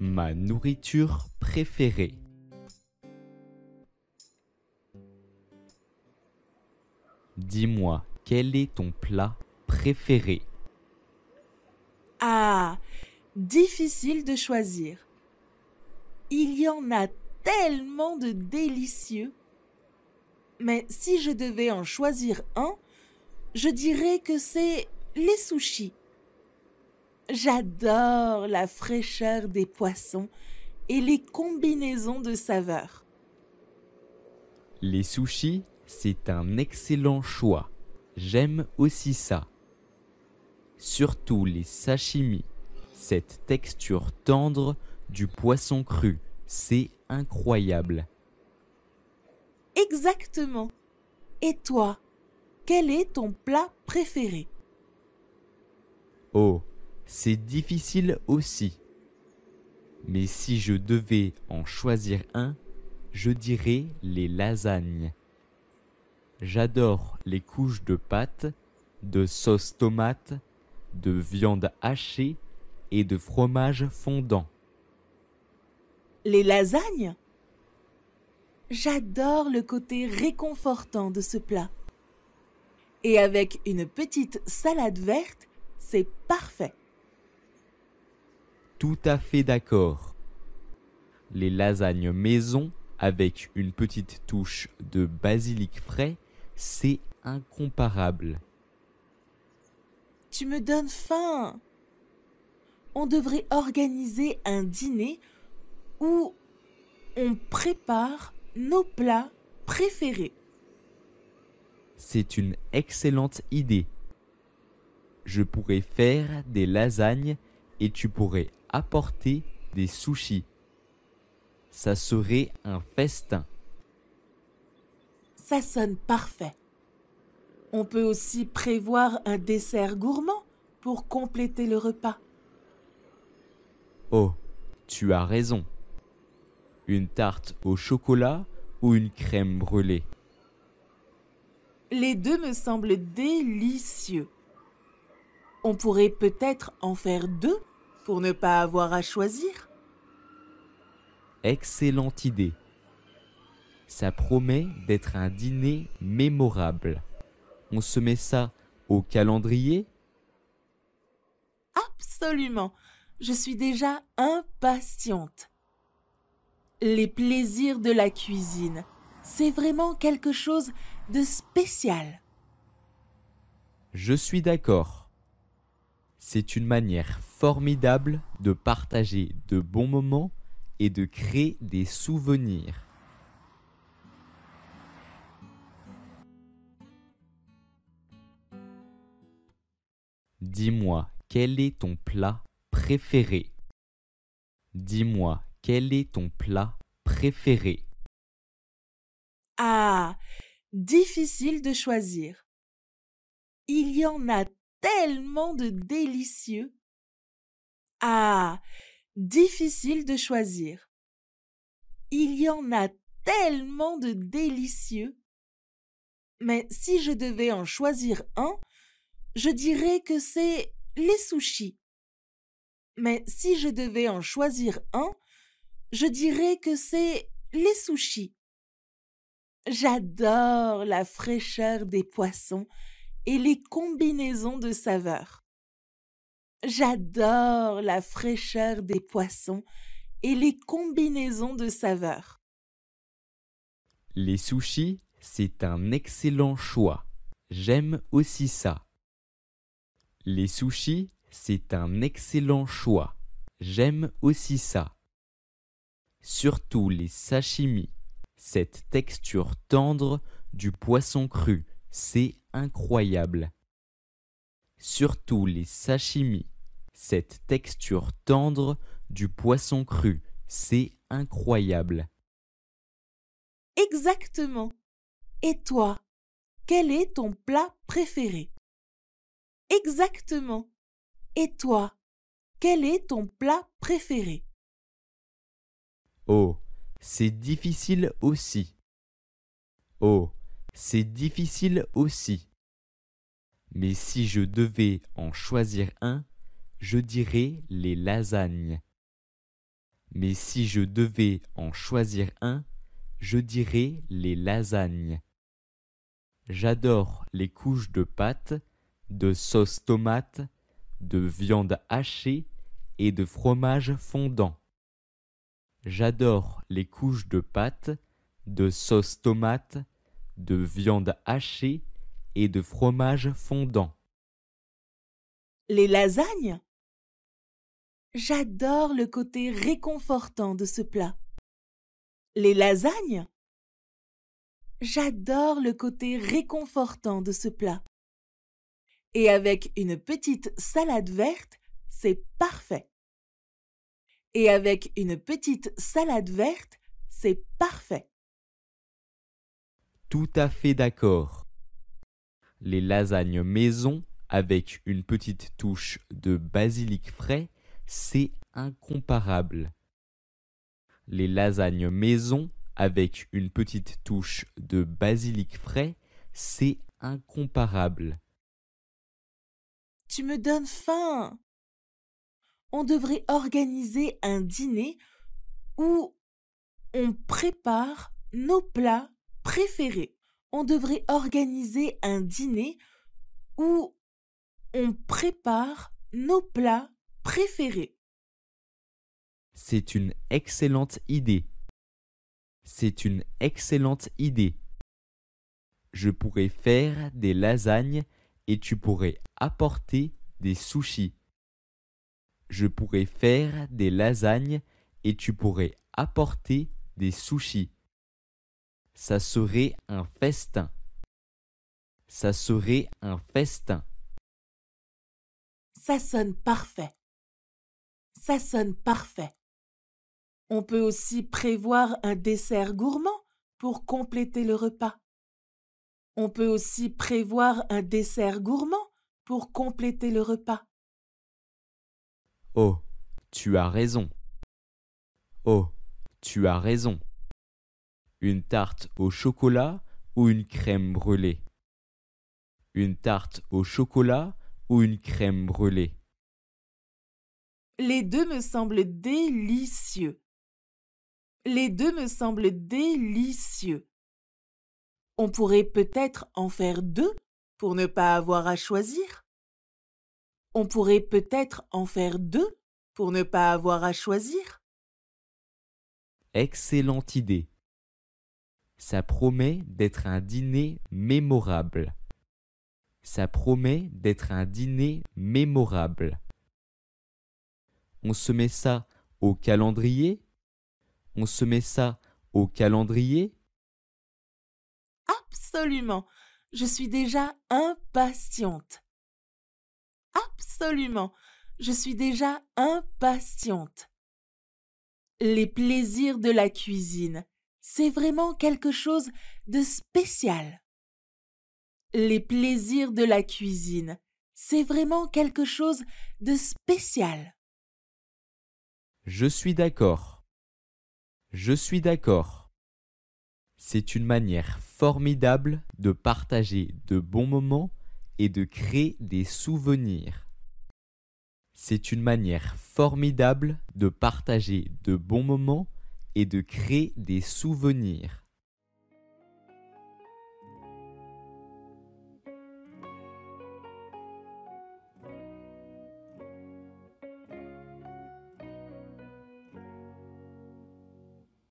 Ma nourriture préférée. Dis-moi, quel est ton plat préféré? Ah, difficile de choisir. Il y en a tellement de délicieux. Mais si je devais en choisir un, je dirais que c'est les sushis. J'adore la fraîcheur des poissons et les combinaisons de saveurs. Les sushis, c'est un excellent choix. J'aime aussi ça. Surtout les sashimi. Cette texture tendre du poisson cru, c'est incroyable. Exactement. Et toi, quel est ton plat préféré? Oh, c'est difficile aussi. Mais si je devais en choisir un, je dirais les lasagnes. J'adore les couches de pâte, de sauce tomate, de viande hachée et de fromage fondant. Les lasagnes? J'adore le côté réconfortant de ce plat. Et avec une petite salade verte, c'est parfait. Tout à fait d'accord. Les lasagnes maison avec une petite touche de basilic frais, c'est incomparable. Tu me donnes faim. On devrait organiser un dîner où on prépare nos plats préférés. C'est une excellente idée. Je pourrais faire des lasagnes et tu pourrais apporter des sushis. Ça serait un festin. Ça sonne parfait. On peut aussi prévoir un dessert gourmand pour compléter le repas. Oh, tu as raison. Une tarte au chocolat ou une crème brûlée? Les deux me semblent délicieux. On pourrait peut-être en faire deux pour ne pas avoir à choisir. Excellente idée. Ça promet d'être un dîner mémorable. On se met ça au calendrier? Absolument. Je suis déjà impatiente. Les plaisirs de la cuisine, c'est vraiment quelque chose de spécial. Je suis d'accord. C'est une manière formidable de partager de bons moments et de créer des souvenirs. Dis-moi, quel est ton plat préféré? Dis-moi, quel est ton plat préféré? Ah, difficile de choisir. Il y en a tellement de délicieux. Ah, difficile de choisir. Il y en a tellement de délicieux. Mais si je devais en choisir un, je dirais que c'est les sushis. Mais si je devais en choisir un, je dirais que c'est les sushis. J'adore la fraîcheur des poissons et les combinaisons de saveurs. J'adore la fraîcheur des poissons et les combinaisons de saveurs. Les sushis, c'est un excellent choix. J'aime aussi ça. Les sushis, c'est un excellent choix. J'aime aussi ça. Surtout les sashimi. Cette texture tendre du poisson cru, c'est incroyable. Surtout les sashimi. Cette texture tendre du poisson cru, c'est incroyable. Exactement. Et toi, quel est ton plat préféré? Exactement. Et toi, quel est ton plat préféré? Oh, c'est difficile aussi. Oh, c'est difficile aussi. Mais si je devais en choisir un, je dirais les lasagnes. Mais si je devais en choisir un, je dirais les lasagnes. J'adore les couches de pâte, de sauce tomate, de viande hachée et de fromage fondant. J'adore les couches de pâte, de sauce tomate, de viande hachée et de fromage fondant. Les lasagnes? J'adore le côté réconfortant de ce plat. Les lasagnes? J'adore le côté réconfortant de ce plat. Et avec une petite salade verte, c'est parfait. Et avec une petite salade verte, c'est parfait. Tout à fait d'accord. Les lasagnes maison avec une petite touche de basilic frais, c'est incomparable. Les lasagnes maison avec une petite touche de basilic frais, c'est incomparable. Tu me donnes faim. On devrait organiser un dîner où on prépare nos plats préférés. On devrait organiser un dîner où on prépare nos plats préférés. C'est une excellente idée. C'est une excellente idée. Je pourrais faire des lasagnes et tu pourrais apporter des sushis. Je pourrais faire des lasagnes et tu pourrais apporter des sushis. Ça serait un festin. Ça serait un festin. Ça sonne parfait. Ça sonne parfait. On peut aussi prévoir un dessert gourmand pour compléter le repas. On peut aussi prévoir un dessert gourmand pour compléter le repas. Oh, tu as raison. Oh, tu as raison. Une tarte au chocolat ou une crème brûlée? Une tarte au chocolat ou une crème brûlée? Les deux me semblent délicieux. Les deux me semblent délicieux. On pourrait peut-être en faire deux pour ne pas avoir à choisir. On pourrait peut-être en faire deux pour ne pas avoir à choisir. Excellente idée. Ça promet d'être un dîner mémorable. Ça promet d'être un dîner mémorable. On se met ça au calendrier? On se met ça au calendrier? Absolument. Je suis déjà impatiente. Absolument. Je suis déjà impatiente. Les plaisirs de la cuisine, c'est vraiment quelque chose de spécial. Les plaisirs de la cuisine, c'est vraiment quelque chose de spécial. Je suis d'accord. Je suis d'accord. C'est une manière formidable de partager de bons moments et de créer des souvenirs. C'est une manière formidable de partager de bons moments et de créer des souvenirs.